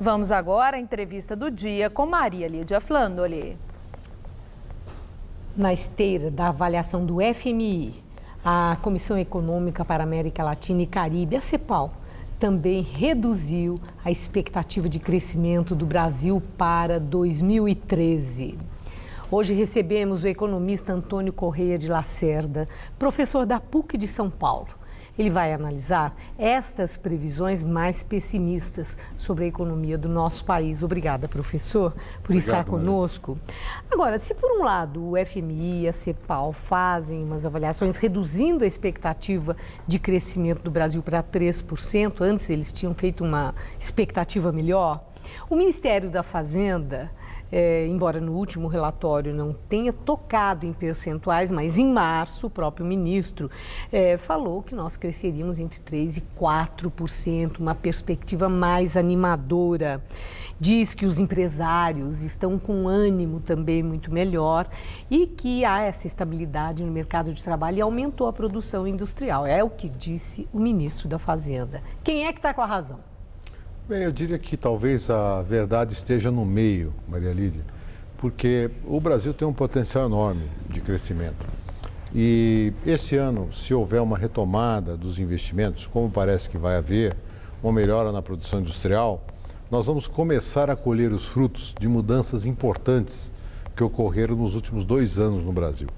Vamos agora à entrevista do dia com Maria Lídia Flandoli. Na esteira da avaliação do FMI, a Comissão Econômica para a América Latina e Caribe, a CEPAL, também reduziu a expectativa de crescimento do Brasil para 2013. Hoje recebemos o economista Antônio Correia de Lacerda, professor da PUC de São Paulo. Ele vai analisar estas previsões mais pessimistas sobre a economia do nosso país. Obrigada, professor, por estar conosco. Agora, se por um lado o FMI e a CEPAL fazem umas avaliações reduzindo a expectativa de crescimento do Brasil para 3%, antes eles tinham feito uma expectativa melhor, o Ministério da Fazenda, embora no último relatório não tenha tocado em percentuais, mas em março o próprio ministro falou que nós cresceríamos entre 3% e 4%, uma perspectiva mais animadora. Diz que os empresários estão com ânimo também muito melhor e que há essa estabilidade no mercado de trabalho e aumentou a produção industrial. É o que disse o ministro da Fazenda. Quem é que está com a razão? Bem, eu diria que talvez a verdade esteja no meio, Maria Lídia, porque o Brasil tem um potencial enorme de crescimento. E esse ano, se houver uma retomada dos investimentos, como parece que vai haver, uma melhora na produção industrial, nós vamos começar a colher os frutos de mudanças importantes que ocorreram nos últimos 2 anos no Brasil.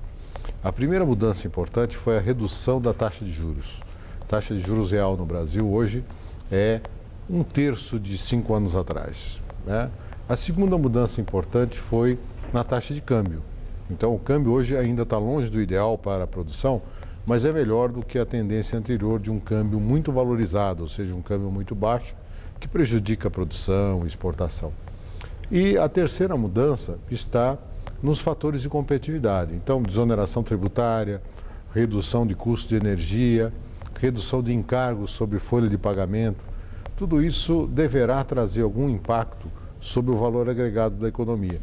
A primeira mudança importante foi a redução da taxa de juros. A taxa de juros real no Brasil hoje é 1/3 de 5 anos atrás, né? A segunda mudança importante foi na taxa de câmbio. Então, o câmbio hoje ainda está longe do ideal para a produção, mas é melhor do que a tendência anterior de um câmbio muito valorizado, ou seja, um câmbio muito baixo, que prejudica a produção e exportação. E a terceira mudança está nos fatores de competitividade. Então, desoneração tributária, redução de custo de energia, redução de encargos sobre folha de pagamento. Tudo isso deverá trazer algum impacto sobre o valor agregado da economia.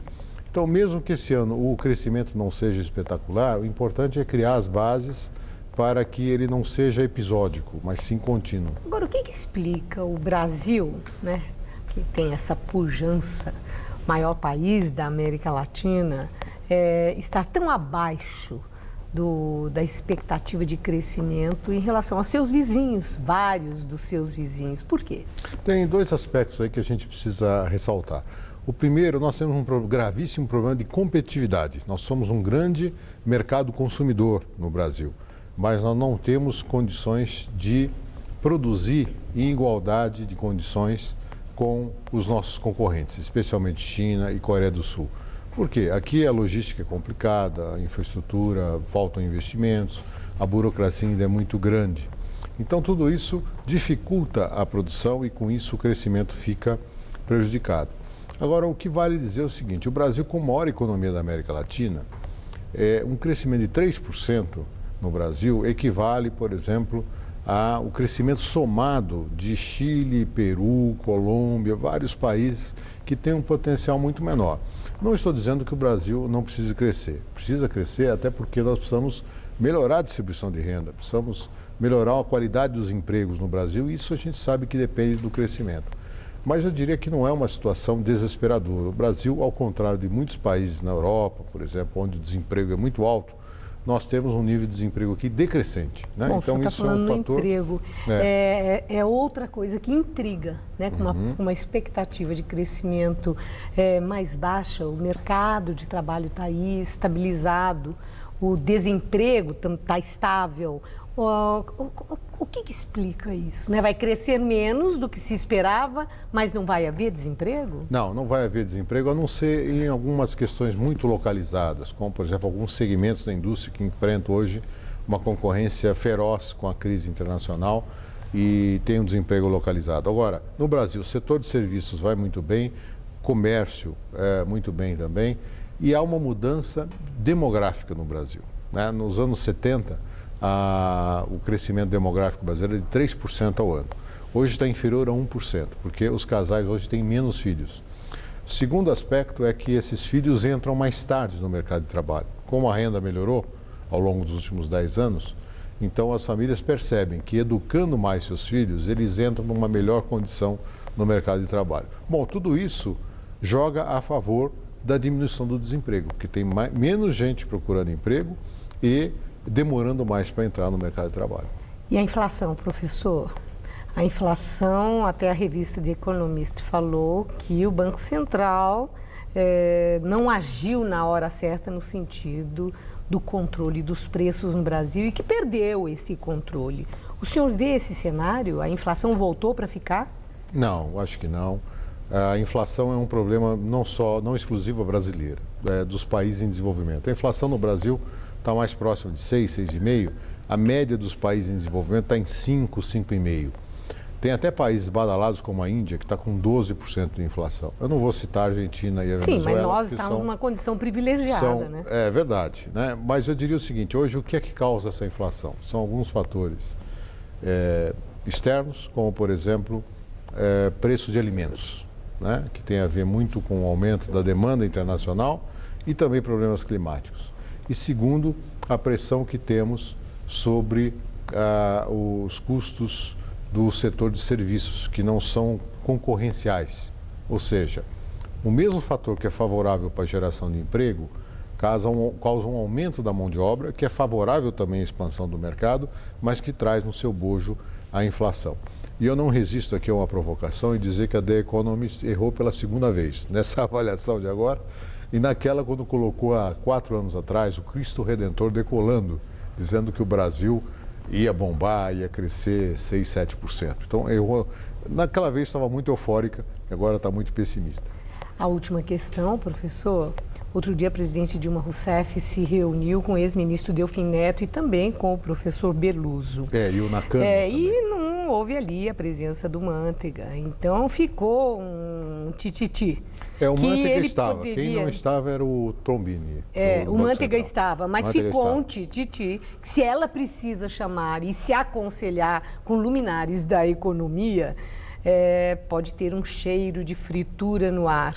Então, mesmo que esse ano o crescimento não seja espetacular, o importante é criar as bases para que ele não seja episódico, mas sim contínuo. Agora, o que explica o Brasil, né, que tem essa pujança, maior país da América Latina, estar tão abaixo da expectativa de crescimento em relação aos seus vizinhos, vários dos seus vizinhos? Por quê? Tem 2 aspectos aí que a gente precisa ressaltar. O primeiro, nós temos um gravíssimo problema de competitividade. Nós somos um grande mercado consumidor no Brasil, mas nós não temos condições de produzir em igualdade de condições com os nossos concorrentes, especialmente China e Coreia do Sul. Por quê? Aqui a logística é complicada, a infraestrutura, faltam investimentos, a burocracia ainda é muito grande. Então, tudo isso dificulta a produção e, com isso, o crescimento fica prejudicado. Agora, o que vale dizer é o seguinte: o Brasil, como a maior economia da América Latina, um crescimento de 3% no Brasil equivale, por exemplo, ao crescimento somado de Chile, Peru, Colômbia, vários países que têm um potencial muito menor. Não estou dizendo que o Brasil não precisa crescer até porque nós precisamos melhorar a distribuição de renda, precisamos melhorar a qualidade dos empregos no Brasil e isso a gente sabe que depende do crescimento. Mas eu diria que não é uma situação desesperadora. O Brasil, ao contrário de muitos países na Europa, por exemplo, onde o desemprego é muito alto, nós temos um nível de desemprego aqui decrescente, né? Bom, então você isso é um fator. Emprego. É outra coisa que intriga, né? Com uma expectativa de crescimento mais baixa, o mercado de trabalho está aí estabilizado, o desemprego está estável. O que explica isso, né? Vai crescer menos do que se esperava, mas não vai haver desemprego? Não vai haver desemprego, a não ser em algumas questões muito localizadas, como, por exemplo, alguns segmentos da indústria que enfrentam hoje uma concorrência feroz com a crise internacional e tem um desemprego localizado. Agora, no Brasil, o setor de serviços vai muito bem, comércio muito bem também, e há uma mudança demográfica no Brasil, né? Nos anos 70, o crescimento demográfico brasileiro é de 3% ao ano. Hoje está inferior a 1%, porque os casais hoje têm menos filhos. O segundo aspecto é que esses filhos entram mais tarde no mercado de trabalho. Como a renda melhorou ao longo dos últimos 10 anos, Então as famílias percebem que educando mais seus filhos, eles entram numa melhor condição no mercado de trabalho. Bom, tudo isso joga a favor da diminuição do desemprego, porque tem menos gente procurando emprego e demorando mais para entrar no mercado de trabalho. E a inflação, professor? A inflação, até a revista The Economist falou que o Banco Central não agiu na hora certa no sentido do controle dos preços no Brasil e que perdeu esse controle. O senhor vê esse cenário? A inflação voltou para ficar? Não, acho que não. A inflação é um problema não exclusivo brasileiro, dos países em desenvolvimento. A inflação no Brasil está mais próxima de 6, 6,5%. A média dos países em desenvolvimento está em 5, 5,5%. Tem até países badalados como a Índia, que está com 12% de inflação. Eu não vou citar a Argentina e a Venezuela. Sim, mas nós estamos numa condição privilegiada, né? É verdade, né? Mas eu diria o seguinte, hoje o que é que causa essa inflação? São alguns fatores externos, como por exemplo, preço de alimentos, né? Que tem a ver muito com o aumento da demanda internacional e também problemas climáticos. E segundo, a pressão que temos sobre os custos do setor de serviços, que não são concorrenciais. Ou seja, o mesmo fator que é favorável para a geração de emprego causa um aumento da mão de obra, que é favorável também à expansão do mercado, mas que traz no seu bojo a inflação. E eu não resisto aqui a uma provocação e dizer que a The Economist errou pela segunda vez nessa avaliação de agora e naquela quando colocou há 4 anos atrás o Cristo Redentor decolando, dizendo que o Brasil ia bombar, ia crescer 6, 7%. Então, errou. Naquela vez estava muito eufórica, agora está muito pessimista. A última questão, professor. Outro dia, a presidente Dilma Rousseff se reuniu com o ex-ministro Delfim Neto e também com o professor Beluso. E o Nakano e não houve ali a presença do Manteiga. Então, ficou um tititi. O Manteiga estava. Quem não estava era o Trombini. O Manteiga estava, mas Manteiga ficou estava. um tititi. Se ela precisa chamar e se aconselhar com luminares da economia, pode ter um cheiro de fritura no ar.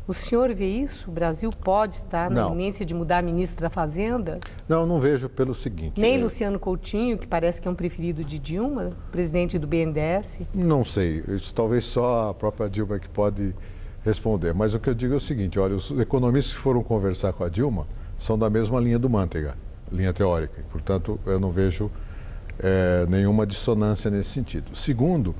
O senhor vê isso? O Brasil pode estar na iminência de mudar ministro da Fazenda? Não vejo pelo seguinte... Nem Luciano Coutinho, que parece que é um preferido de Dilma, presidente do BNDES? Não sei, isso talvez só a própria Dilma que pode responder. Mas o que eu digo é o seguinte, olha, os economistas que foram conversar com a Dilma são da mesma linha do Manteiga, linha teórica. E, portanto, eu não vejo nenhuma dissonância nesse sentido. Segundo,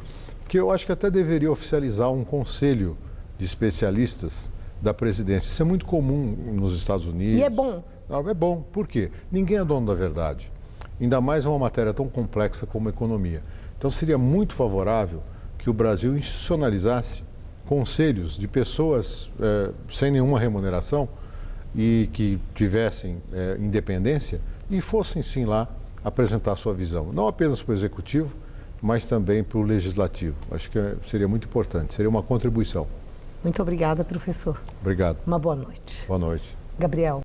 que eu acho que até deveria oficializar um conselho de especialistas da presidência. Isso é muito comum nos Estados Unidos. E é bom? Não, é bom. Por quê? Ninguém é dono da verdade. Ainda mais uma matéria tão complexa como a economia. Então, seria muito favorável que o Brasil institucionalizasse conselhos de pessoas sem nenhuma remuneração e que tivessem independência e fossem, sim, lá apresentar a sua visão. Não apenas para o Executivo, mas também para o Legislativo. Acho que seria muito importante, seria uma contribuição. Muito obrigada, professor. Obrigado. Uma boa noite. Boa noite. Gabriel.